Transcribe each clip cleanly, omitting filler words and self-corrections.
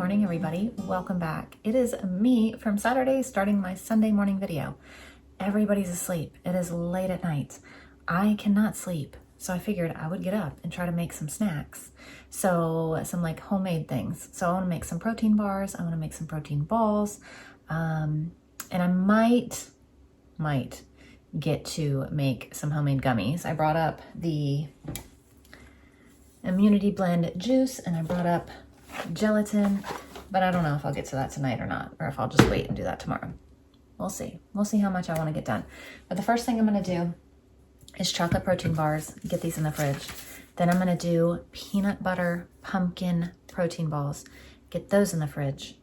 morning, everybody. Welcome back. It is me from Saturday starting my Sunday morning video. Everybody's asleep. It is late at night. I cannot sleep, so I figured I would get up and try to make some snacks. So some like homemade things. So I want to make some protein bars. I want to make some protein balls. And I might get to make some homemade gummies. I brought up the immunity blend juice and I brought up gelatin, but I don't know if I'll get to that tonight or not, or if I'll just wait and do that tomorrow. We'll see. We'll see how much I want to get done. But the first thing I'm going to do is chocolate protein bars, get these in the fridge. Then I'm going to do peanut butter pumpkin protein balls, get those in the fridge.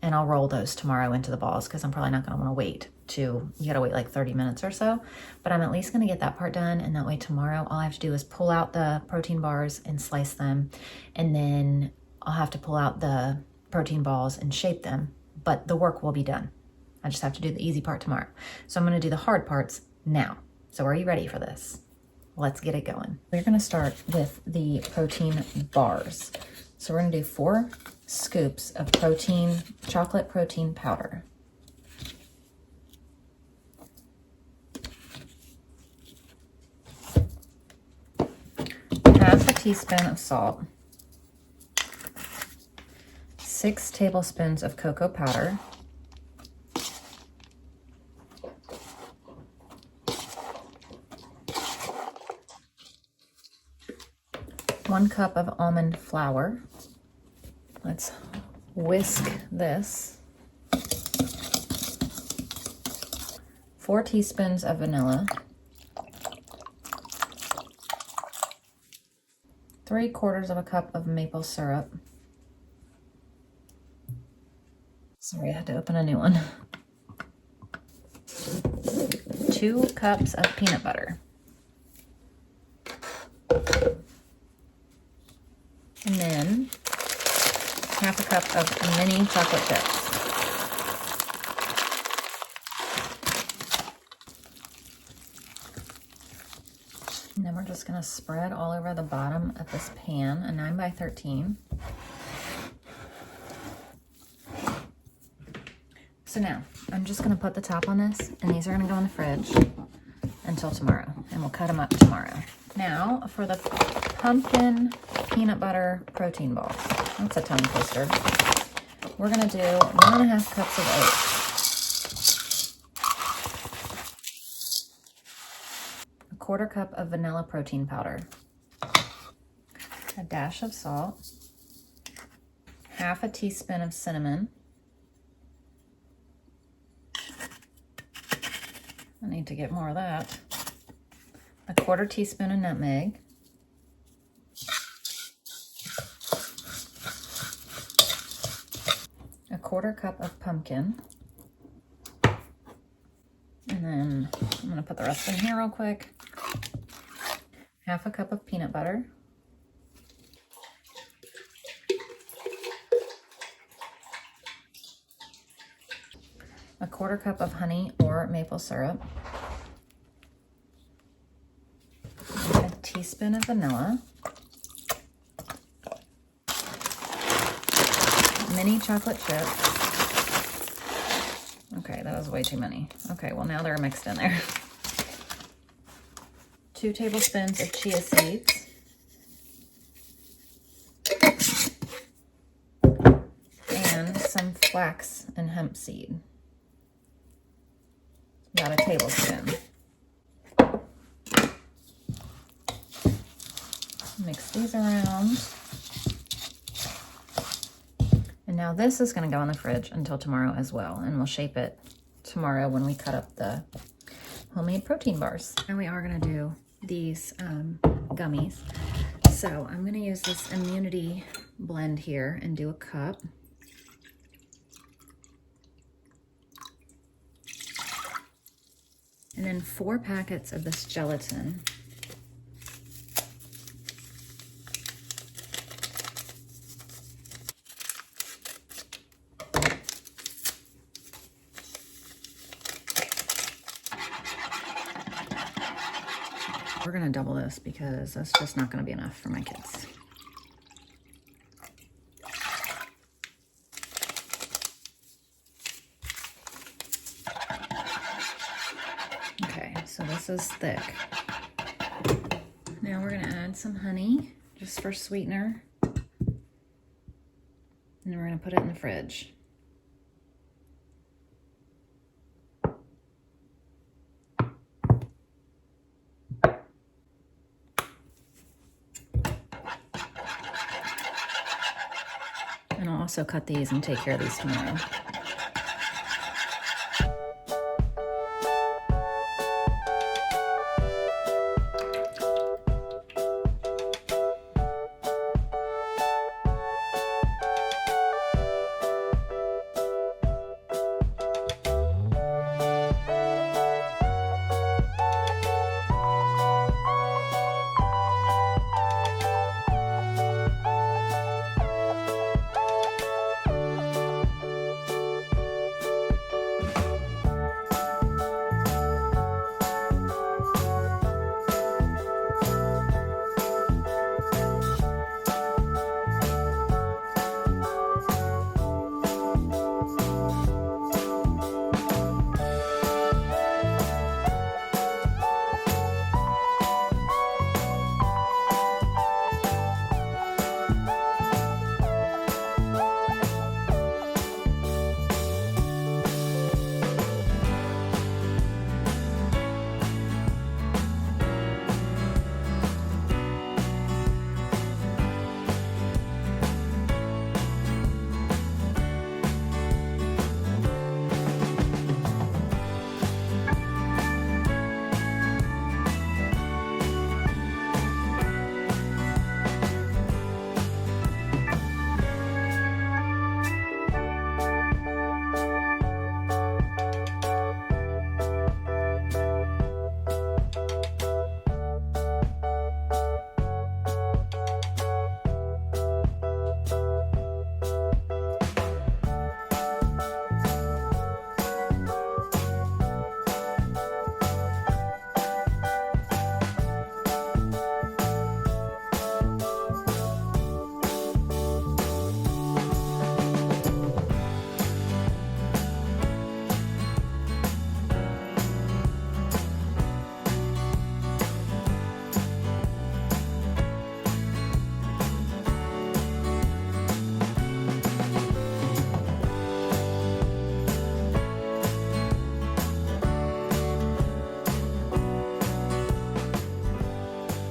And I'll roll those tomorrow into the balls because I'm probably not going to want to wait you got to wait like 30 minutes or so. But I'm at least going to get that part done. And that way tomorrow all I have to do is pull out the protein bars and slice them. And then I'll have to pull out the protein balls and shape them. But the work will be done. I just have to do the easy part tomorrow. So I'm going to do the hard parts now. So are you ready for this? Let's get it going. We're going to start with the protein bars. So we're going to do 4 scoops of chocolate protein powder. Half a teaspoon of salt. 6 tablespoons of cocoa powder. 1 cup of almond flour. Let's whisk this. 4 teaspoons of vanilla. 3/4 of a cup of maple syrup. Sorry, I had to open a new one. 2 cups of peanut butter. And then half a cup of mini chocolate chips. And then we're just going to spread all over the bottom of this pan, a 9x13. So now I'm just going to put the top on this, and these are going to go in the fridge until tomorrow, and we'll cut them up tomorrow. Now for the pumpkin peanut butter protein balls. That's a tongue twister. We're going to do 1.5 cups of oats. A 1/4 cup of vanilla protein powder. A dash of salt. Half a teaspoon of cinnamon. I need to get more of that. A 1/4 teaspoon of nutmeg. A 1/4 cup of pumpkin. And then I'm going to put the rest in here real quick. Half a cup of peanut butter. A 1/4 cup of honey or maple syrup. A teaspoon of vanilla. Mini chocolate chips. Okay, that was way too many. Okay, well now they're mixed in there. 2 tablespoons of chia seeds. And some flax and hemp seed. About a tablespoon. Mix these around. And now this is going to go in the fridge until tomorrow as well. And we'll shape it tomorrow when we cut up the homemade protein bars. And we are going to do these gummies. So I'm going to use this immunity blend here and do a cup. And then 4 packets of this gelatin. We're going to double this because that's just not going to be enough for my kids. just as thick. Now we're gonna add some honey, just for sweetener. And then we're gonna put it in the fridge. And I'll also cut these and take care of these tomorrow.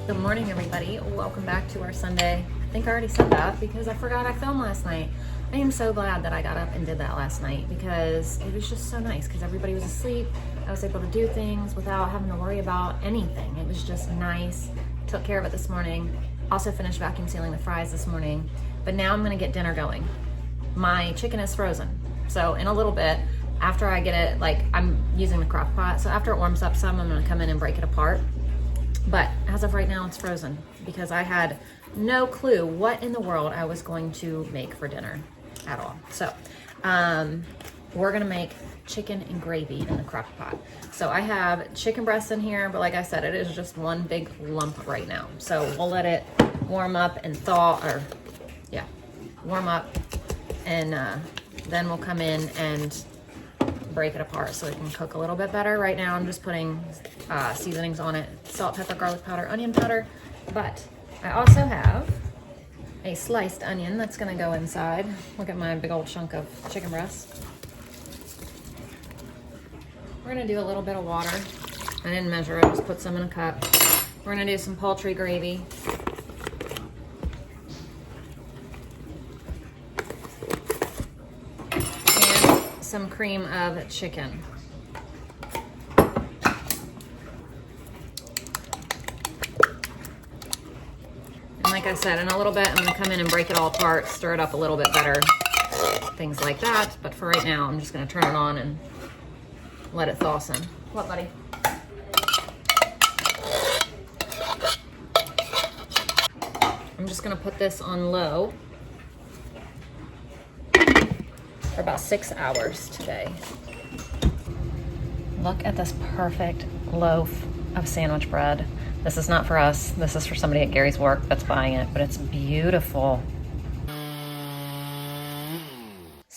Good morning, everybody. Welcome back to our Sunday. I think I already said that because I forgot I filmed last night. I am so glad that I got up and did that last night because it was just so nice because everybody was asleep. I was able to do things without having to worry about anything. It was just nice. Took care of it this morning. Also finished vacuum sealing the fries this morning. But now I'm gonna get dinner going. My chicken is frozen. So in a little bit, after I get it, like I'm using the crock pot. So after it warms up some, I'm gonna come in and break it apart. But as of right now, it's frozen because I had no clue what in the world I was going to make for dinner at all. So we're gonna make chicken and gravy in the crock pot. So I have chicken breasts in here, but like I said, it is just one big lump right now. So we'll let it warm up and thaw, or yeah, warm up, and then we'll come in and break it apart so it can cook a little bit better. Right now I'm just putting seasonings on it: salt, pepper, garlic powder, onion powder. But I also have a sliced onion that's gonna go inside. Look at my big old chunk of chicken breast. We're gonna do a little bit of water. I didn't measure it, just put some in a cup. We're gonna do some poultry gravy. Some cream of chicken. And like I said, in a little bit, I'm gonna come in and break it all apart, stir it up a little bit better, things like that. But for right now, I'm just gonna turn it on and let it thaw some. What, buddy? I'm just gonna put this on low for about 6 hours today. Look at this perfect loaf of sandwich bread. This is not for us. This is for somebody at Gary's work that's buying it, but it's beautiful.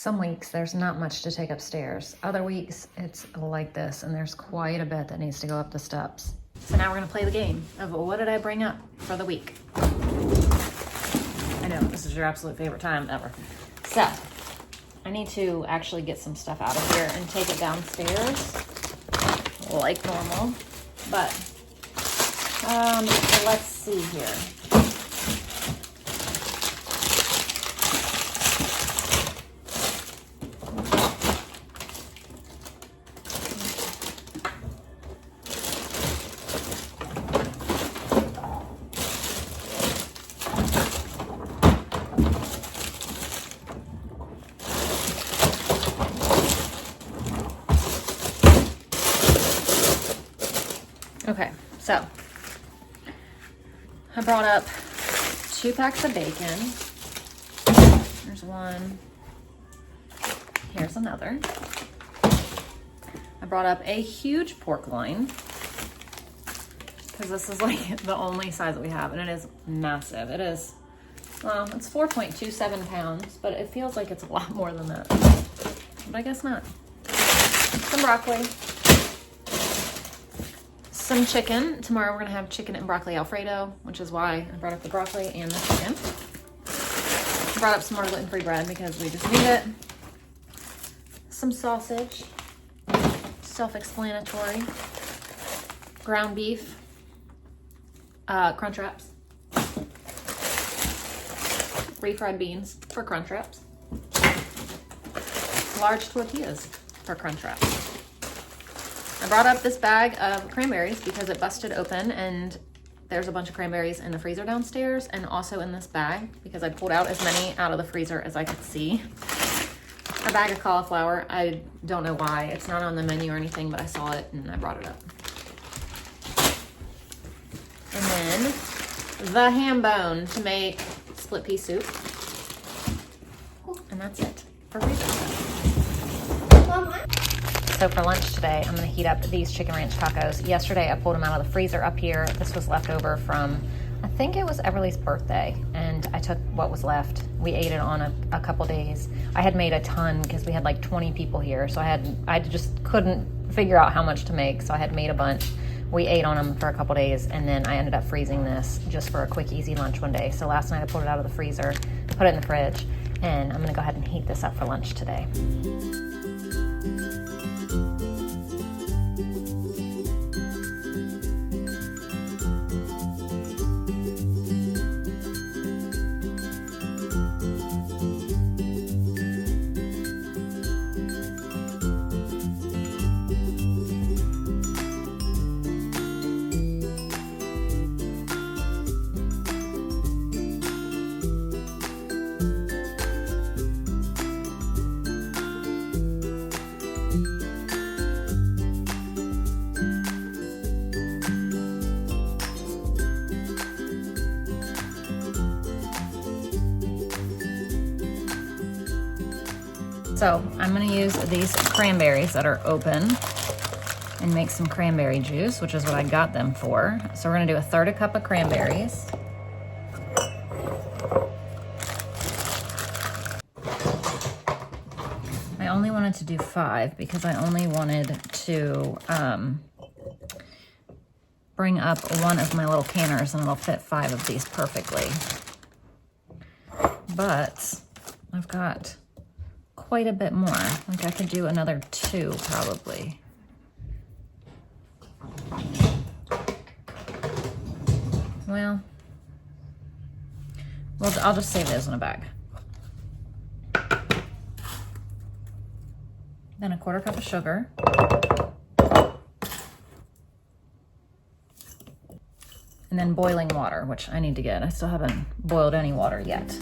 Some weeks there's not much to take upstairs. Other weeks it's like this and there's quite a bit that needs to go up the steps. So now we're gonna play the game of what did I bring up for the week? I know, this is your absolute favorite time ever. So, I need to actually get some stuff out of here and take it downstairs like normal. But, let's see here. Okay, so I brought up 2 packs of bacon. There's one. Here's another. I brought up a huge pork loin because this is like the only size that we have, and it is massive. It is, well, it's 4.27 pounds, but it feels like it's a lot more than that. But I guess not. Some broccoli. Some chicken. Tomorrow we're gonna have chicken and broccoli Alfredo, which is why I brought up the broccoli and the chicken. I brought up some more gluten-free bread because we just need it. Some sausage, self-explanatory. Ground beef, crunch wraps. Refried beans for crunch wraps. Large tortillas for crunch wraps. I brought up this bag of cranberries because it busted open and there's a bunch of cranberries in the freezer downstairs and also in this bag because I pulled out as many out of the freezer as I could see. A bag of cauliflower. I don't know why. It's not on the menu or anything, but I saw it and I brought it up. And then the ham bone to make split pea soup. And that's it for freezer stuff. So for lunch today, I'm gonna heat up these chicken ranch tacos. Yesterday, I pulled them out of the freezer up here. This was left over from, I think it was Everly's birthday, and I took what was left. We ate it on a couple days. I had made a ton because we had like 20 people here, so I just couldn't figure out how much to make, so I had made a bunch. We ate on them for a couple days, and then I ended up freezing this just for a quick, easy lunch one day. So last night, I pulled it out of the freezer, put it in the fridge, and I'm gonna go ahead and heat this up for lunch today. So I'm gonna use these cranberries that are open and make some cranberry juice, which is what I got them for. So we're gonna do 1/3 cup of cranberries. I only wanted to do 5 because I only wanted to bring up one of my little canners and it'll fit 5 of these perfectly. But I've got quite a bit more. Like I could do another 2 probably. Well, I'll just save those in a bag. Then 1/4 cup of sugar. And then boiling water, which I need to get. I still haven't boiled any water yet.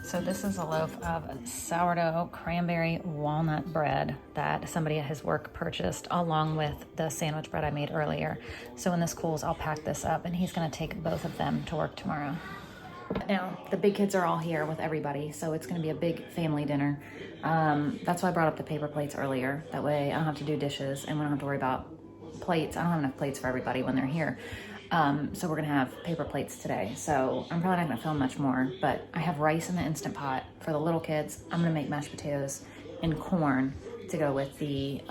So So this is a loaf of sourdough cranberry walnut bread that somebody at his work purchased along with the sandwich bread I made earlier. So when this cools, I'll pack this up, and he's gonna take both of them to work tomorrow. Now, the big kids are all here with everybody, so it's gonna be a big family dinner. That's why I brought up the paper plates earlier. That way I don't have to do dishes, and we don't have to worry about plates. I don't have enough plates for everybody when they're here. So we're gonna have paper plates today. So I'm probably not gonna film much more, but I have rice in the Instant Pot for the little kids. I'm gonna make mashed potatoes and corn to go with the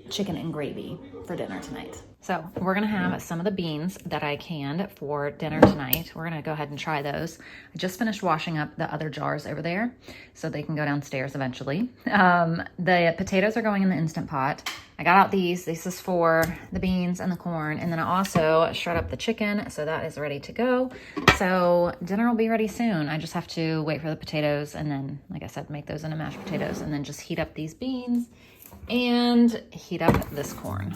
chicken and gravy for dinner tonight. So we're gonna have some of the beans that I canned for dinner tonight. We're gonna go ahead and try those. I just finished washing up the other jars over there so they can go downstairs eventually. The potatoes are going in the Instant Pot. I got out these. This is for the beans and the corn. And then I also shred up the chicken, so that is ready to go. So dinner will be ready soon. I just have to wait for the potatoes and then, like I said, make those into mashed potatoes and then just heat up these beans and heat up this corn.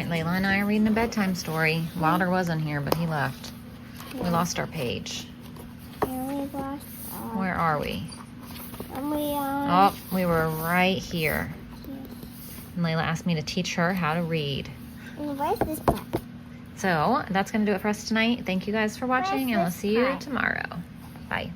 Layla and I are reading a bedtime story. Wilder wasn't here, but he left. We lost our page. Where are we? Oh, we were right here. And Layla asked me to teach her how to read. Where's this part? So that's going to do it for us tonight. Thank you guys for watching, and we'll see you tomorrow. Bye.